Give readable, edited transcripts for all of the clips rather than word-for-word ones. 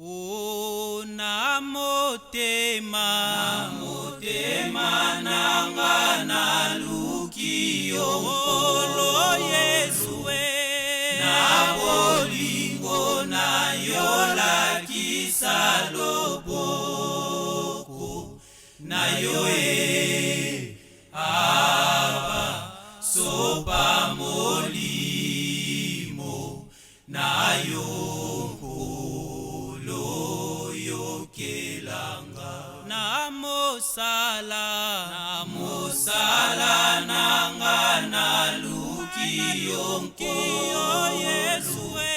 O na motema nanga na luki onkolo Yesue na bolingo na yola kisa loboko na yoe aba sopa molimo na yonkolo yokelanga na mosala nanga na luki yonkolo Yesue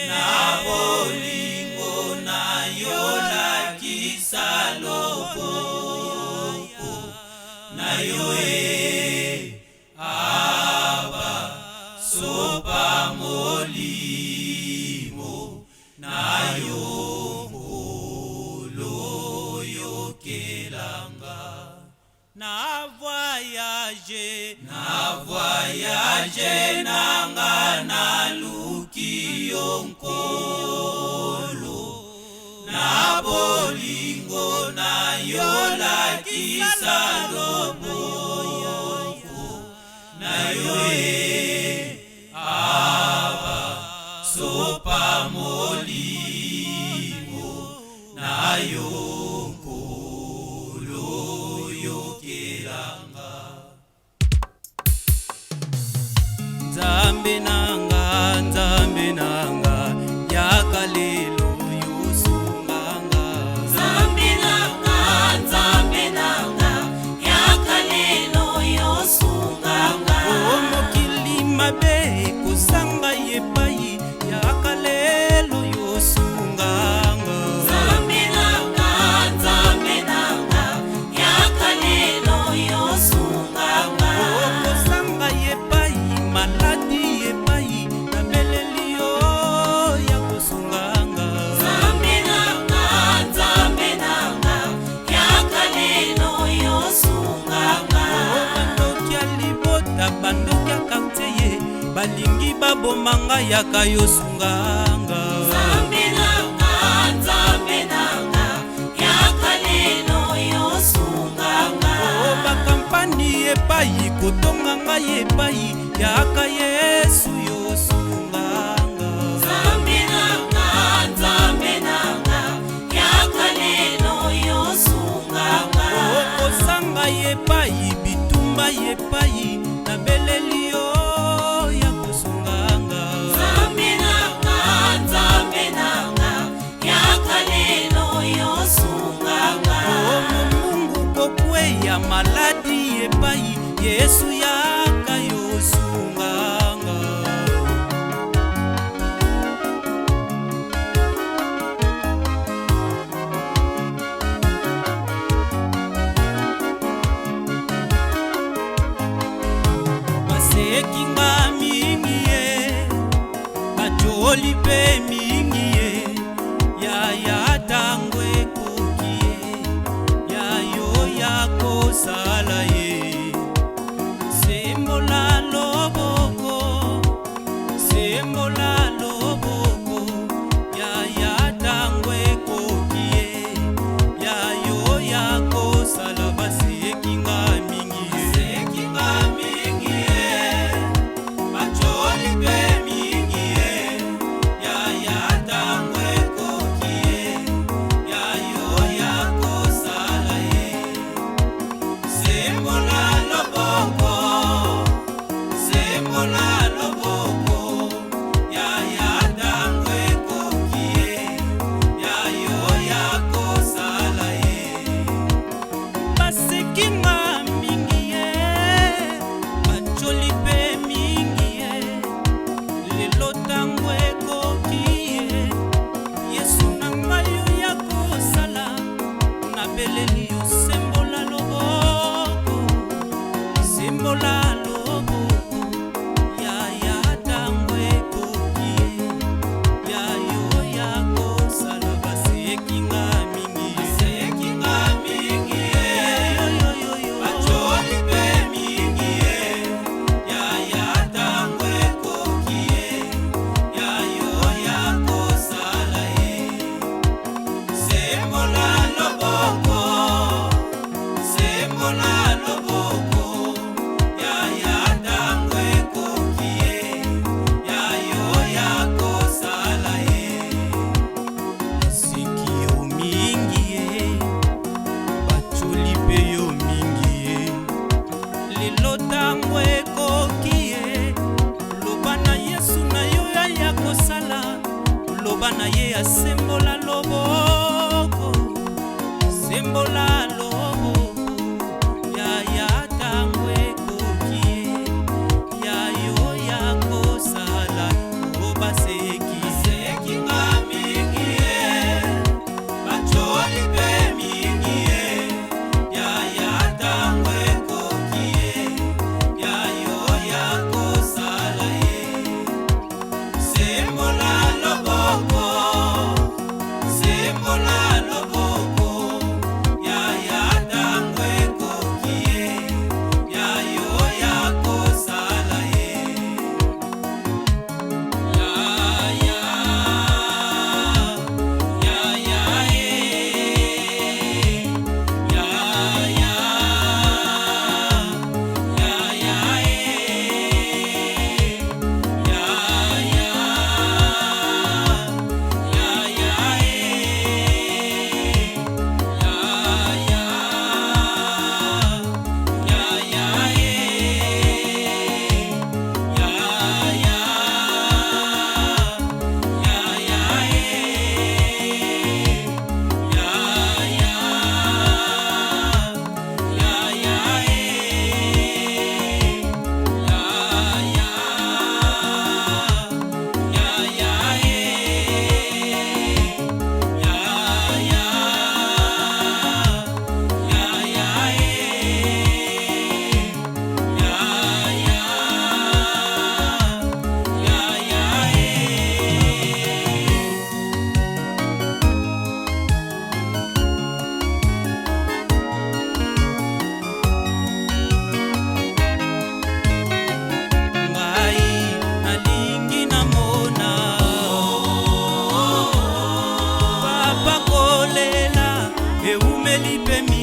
na bolingo na yola kisa loboko na yoe aba sopa molimo na yonkolo yokelanga na voyage nanga na luki yonkolo na bolingo na yola kisa loboko na yoe aba sopa molimo na yonkolo yokelanga Nzambe nanga yakalelo yosunganga Nzambe nanga yakalelo yosunganga Omokili mabe kusanga yepai yakalelo yosunganga Nzambe nanga yakalelo yosunganga Kusanga yepai maladi yepai na belelio ya kusunganga Nzambe nanga yakalelo yosunganga Bandoki ya libota bandoki ya kartier balingi babomanga yaka yosunganga Nzambe nanga yakalelo yosunganga bakampani epai kotonganga yepai yaka Yesu yosunganga Nzambe nanga yakalelo yosunganga okosanga yepai bitumba yepai na belelio ya kosunganga Nzambe nanga yakalelo yosunganga Mungu kokwe ya maladi yepai Yesu yaka yosunganga Basekinga mingi ye bajoli pe mingi ye ya tango ekoki ye ya yo ya kosala ye sembola loboko ya tango ekoki ye ya yo ya kosala basekinga mingi ye bajoli pe mingi ye ya tango ekoki ye ya yo ya kosala ye ya sembola loboko, sembola loboko, ya tangwe kokie, ya yo ya kosala obaseki seki ngamingie, bacholi pe mingie, ya tangwe kokie, ya yo ya kosala ye, sembola loboko, sembola loboko, ya tangwe kokie, ya yo ya kosala ye, ya ya ye, ya ye, Papa kolela, eumeli pe mi